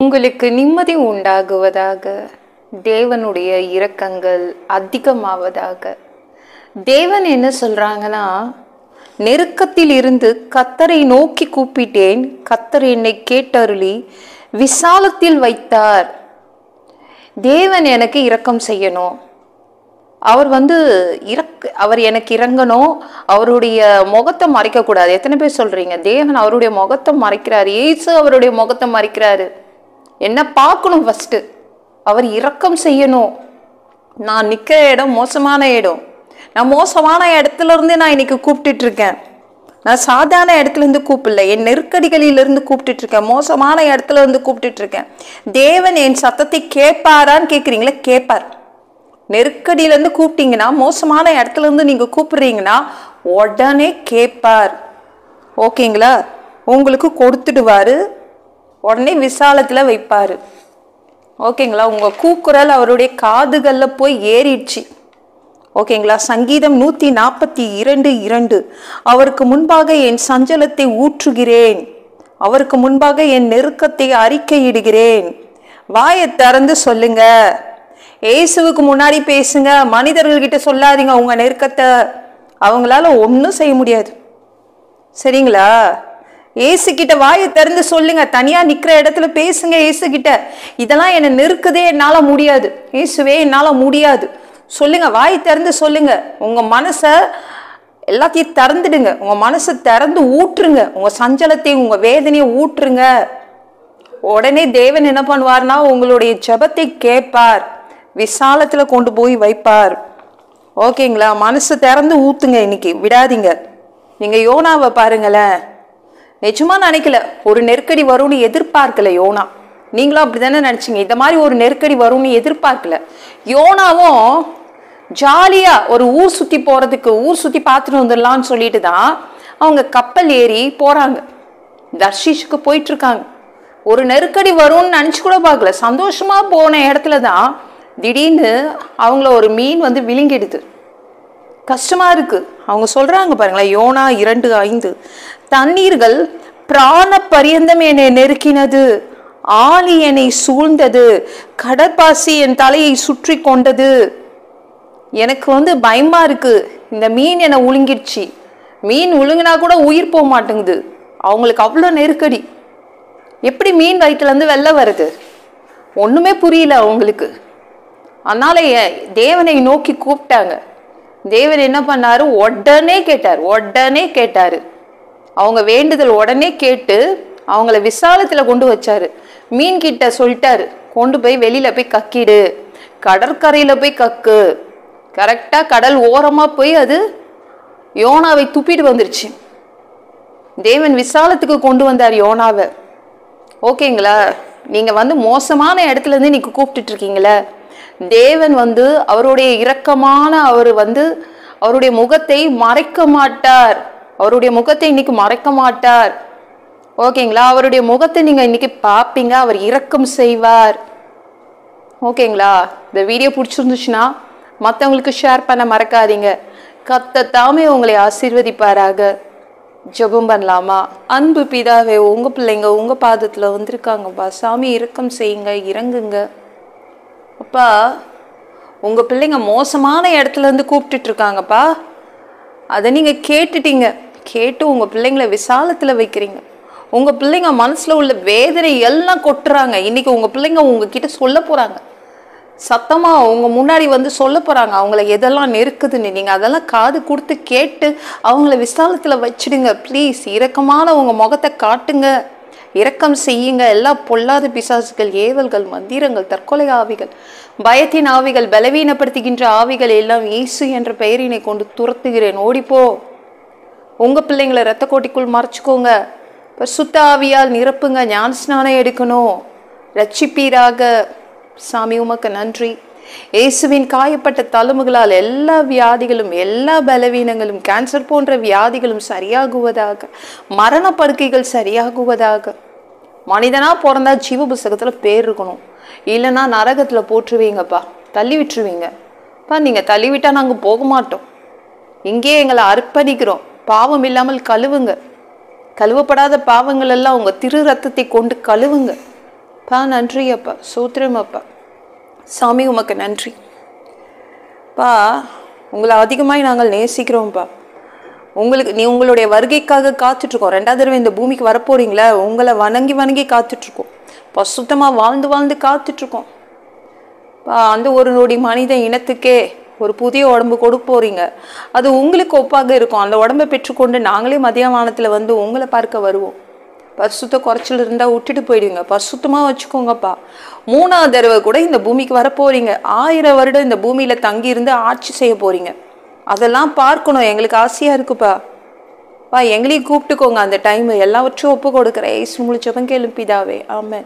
உங்களுக்கு நிம்மதி உண்டாகுவதாக. தேவனுடைய இரக்கங்கள் அதிகமாவதாக. தேவன் என்ன சொல்றாங்கன்னா, நெருக்கத்தில் இருந்து கர்த்தரை நோக்கி கூப்பிட்டேன், கர்த்தர் என்னை கேட்டருளி விசாலத்தில் வைத்தார். தேவன் எனக்கு இரக்கம் செய்யணும், அவர் எனக்கு இறங்கணும், அவருடைய முகத்தை மறைக்க கூடாது. எத்தனை பேர் சொல்றீங்க தேவன் அவருடைய முகத்தை மறைக்கிறாரு? இயேசு அவருடைய முகத்தை மறைக்கிறாரு. என்ன பார்க்கணும்? ஃபர்ஸ்ட் அவர் இரக்கம் செய்யணும். நான் நிக்கிற இடம் மோசமான இடம். நான் மோசமான இடத்துல இருந்து நான் இன்னைக்கு கூப்பிட்டுட்டு இருக்கேன். நான் சாதாரண இடத்துல இருந்து கூப்பிடல, என் நெருக்கடிகளிலிருந்து கூப்பிட்டுட்டு இருக்கேன், மோசமான இடத்துல இருந்து கூப்பிட்டுட்டு இருக்கேன். தேவன் என் சத்தத்தை கேட்பாரான்னு கேட்குறீங்களா? கேட்பார். நெருக்கடியிலேருந்து கூப்பிட்டீங்கன்னா, மோசமான இடத்துல இருந்து நீங்க கூப்பிடுறீங்கன்னா உடனே கேட்பார். ஓகேங்களா? உங்களுக்கு கொடுத்துடுவாரு, உடனே விசாலத்துல வைப்பாரு. ஓகேங்களா? உங்க கூக்குரல் அவருடைய காதுகள்ல போய் ஏறிடுச்சு. ஓகேங்களா? சங்கீதம் 142:2 அவருக்கு முன்பாக என் சஞ்சலத்தை ஊற்றுகிறேன், அவருக்கு முன்பாக என் நெருக்கத்தை அறிக்கையிடுகிறேன். வாயை திறந்து சொல்லுங்க. இயேசுவுக்கு முன்னாடி பேசுங்க. மனிதர்கள்கிட்ட சொல்லாதீங்க உங்க நெருக்கத்தை. அவங்களால ஒன்றும் செய்ய முடியாது. சரிங்களா? ஏசு கிட்ட வாயை திறந்து சொல்லுங்க. தனியா நிக்கிற இடத்துல பேசுங்க ஏசு கிட்ட. இதெல்லாம் என்ன நெருக்குதே, என்னால முடியாது, இயேசுவே என்னால முடியாது சொல்லுங்க. வாய் திறந்து சொல்லுங்க. உங்க மனசை எல்லாத்தையும் திறந்துடுங்க. உங்க மனசை திறந்து ஊற்றுங்க. உங்க சஞ்சலத்தை, உங்க வேதனையை ஊற்றுங்க. உடனே தேவன் என்ன பண்ணுவார்னா, உங்களுடைய ஜெபத்தை கேட்பார், விசாலத்துல கொண்டு போய் வைப்பார். ஓகேங்களா? மனசு திறந்து ஊத்துங்க. இன்னைக்கு விடாதீங்க. நீங்க யோனாவை பாருங்களேன். நிஜமா நினைக்கல ஒரு நெருக்கடி வரும்னு எதிர்பார்க்கல யோனா. நீங்களும் அப்படித்தானே நினைச்சீங்க? இந்த மாதிரி ஒரு நெருக்கடி வரும்னு எதிர்பார்க்கல. யோனாவும் ஜாலியா ஒரு ஊர் சுத்தி போறதுக்கு, ஊர் சுத்தி பார்த்துட்டு வந்துடலான்னு சொல்லிட்டு தான் அவங்க கப்பல் ஏறி போறாங்க. தர்ஷீஷுக்கு போயிட்டு இருக்காங்க. ஒரு நெருக்கடி வரும்னு நினைச்சு கூட பார்க்கல. சந்தோஷமா போன இடத்துல தான் திடீர்னு அவங்கள ஒரு மீன் விழுங்கிடுது. கஷ்டமா இருக்கு. அவங்க சொல்றாங்க பாருங்களேன், யோனா 2:5 தண்ணீர்கள் பிராண பரியந்தம் என்னை நெருக்கினது, ஆழி என்னை சூழ்ந்தது, கடற்பாசி என் தலையை சுற்றி கொண்டது. எனக்கு பயமா இருக்கு, இந்த மீன் என்னை உழுங்கிடுச்சு. மீன் உழுங்கினா கூட உயிர் போக மாட்டேங்குது. அவங்களுக்கு அவ்வளோ நெருக்கடி. எப்படி மீன் வயிற்றுல இருந்து வெளில வருது? ஒண்ணுமே புரியல அவங்களுக்கு. அதனால தேவனை நோக்கி கூப்பிட்டாங்க. தேவன் என்ன பண்ணாரு? உடனே கேட்டாரு. அவங்க வேண்டுதல் உடனே கேட்டு அவங்கள விசாலத்துல கொண்டு வச்சாரு. மீன் கிட்ட சொல்லிட்டாரு, கொண்டு போய் வெளியில போய் கக்கிடு, கடற்கரையில போய் கக்கு. கரெக்டா கடல் ஓரமா போய் அது யோனாவை துப்பிட்டு வந்துருச்சு. தேவன் விசாலத்துக்கு கொண்டு வந்தார் யோனாவை. ஓகேங்களா? நீங்க மோசமான இடத்துல இருந்து நீங்க கூப்பிட்டுட்டு இருக்கீங்களே, தேவன் அவருடைய இரக்கமான அவருடைய முகத்தை மறைக்க மாட்டார். அவருடைய முகத்தை இன்னைக்கு மறைக்க மாட்டார். ஓகேங்களா? அவருடைய முகத்தை நீங்க இன்னைக்கு பார்ப்பீங்க. அவர் இரக்கம் செய்வார். ஓகேங்களா? இந்த வீடியோ பிடிச்சிருந்துச்சுன்னா மற்றவங்களுக்கு ஷேர் பண்ண மறக்காதீங்க. கர்த்தர் தாமே உங்களை ஆசீர்வதிப்பாராக. ஜெபம் பண்ணலாமா? அன்பு பிதாவே, உங்க பிள்ளைங்க உங்க பாதத்துல வந்திருக்காங்கப்பா. சாமி இரக்கம் செய்யுங்க, இறங்குங்க அப்பா. உங்க பிள்ளைங்க மோசமான இடத்துல இருந்து கூப்பிட்டுட்டு இருக்காங்கப்பா. அதை நீங்க கேட்டுட்டீங்க. கேட்டு உங்க பிள்ளைங்களை விசாலத்துல வைக்கிறீங்க. உங்க பிள்ளைங்க மனசுல உள்ள வேதனை எல்லாம் கொட்டுறாங்க. இன்னைக்கு உங்க பிள்ளைங்க உங்ககிட்ட சொல்ல போறாங்க. சத்தமா உங்க முன்னாடி சொல்ல போறாங்க அவங்கள எதெல்லாம் நெருக்குதுன்னு. நீங்க அதெல்லாம் காது கொடுத்து கேட்டு அவங்கள விசாலத்துல வச்சிடுங்க. ப்ளீஸ் இரக்கமான உங்க முகத்தை காட்டுங்க, இரக்கம் செய்யுங்க. எல்லா பொல்லாத பிசாசுகள், ஏவல்கள், மந்திரங்கள், தற்கொலை ஆவிகள், பயத்தின் ஆவிகள், பலவீனப்படுத்துகின்ற ஆவிகள் எல்லாம் இயேசு என்ற பெயரினை கொண்டு துரத்துகிறேன். ஓடிப்போ. உங்க பிள்ளைங்களை இரத்த கோட்டிக்குள் மறைச்சுக்கோங்க. பரிசுத்த ஆவியால் நிரப்புங்க. ஞானஸ்நானம் எடுக்கணும். ரட்சிப்பீராக. சாமி உமக்கு நன்றி. இயேசுவின் காயப்பட்ட தழும்புகளால் எல்லா வியாதிகளும், எல்லா பலவீனங்களும், கேன்சர் போன்ற வியாதிகளும் சரியாகுவதாக. மரண படுக்கைகள் சரியாகுவதாக. மனிதனா பிறந்தா ஜீவ புஸ்தகத்துல பேர் இருக்கணும், இல்லைன்னா நரகத்துல போட்டுருவீங்கப்பா, தள்ளி விட்டுருவீங்கப்பா. நீங்க தள்ளிவிட்டா நாங்க போக மாட்டோம். இங்கே எங்களை அர்ப்பணிக்கிறோம். பாவம் இல்லாமல் கழுவுங்க. கழுவப்படாத பாவங்கள் எல்லாம் உங்க திரு ரத்தத்தை கொண்டு கழுவுங்க. பா நன்றி அப்பா, சோத்திரம் அப்பா. சாமி உமக்கு நன்றி பா. உங்களை அதிகமாய் நாங்கள் நேசிக்கிறோம்ப்பா. உங்களுடைய வருகைக்காக காத்துட்ருக்கோம். 2வது தடவை இந்த பூமிக்கு வரப்போறீங்களா, உங்களை வணங்கி வணங்கி காத்துட்ருக்கோம். பசுத்தமாக வாழ்ந்து வாழ்ந்து காத்துட்ருக்கோம் பா. அந்த ஒரு நொடி மனித இனத்துக்கே ஒரு புதிய உடம்பு கொடுக்க போறீங்க. அது உங்களுக்கு ஒப்பாக இருக்கும். அந்த உடம்பை பெற்றுக்கொண்டு நாங்களே மதிய வானத்தில் வந்து உங்களை பார்க்க வருவோம். பரிசுத்த குறைச்சல் இருந்தால் விட்டுட்டு போயிடுங்க. பரிசுத்தமாக வச்சுக்கோங்கப்பா. 3வது தடவை கூட இந்த பூமிக்கு வரப்போறீங்க. 1000 வருடம் இந்த பூமியில தங்கி இருந்து ஆட்சி செய்ய போறீங்க. அதெல்லாம் பார்க்கணும். எங்களுக்கு ஆசையா இருக்குப்பா. பா எங்களையும் கூப்பிட்டுக்கோங்க. அந்த டைம் எல்லாவற்றையும் ஒப்பு கொடுக்குறேன். ஏசு மூலம் ஜெபம் கேளும் பிதாவே, ஆமென்.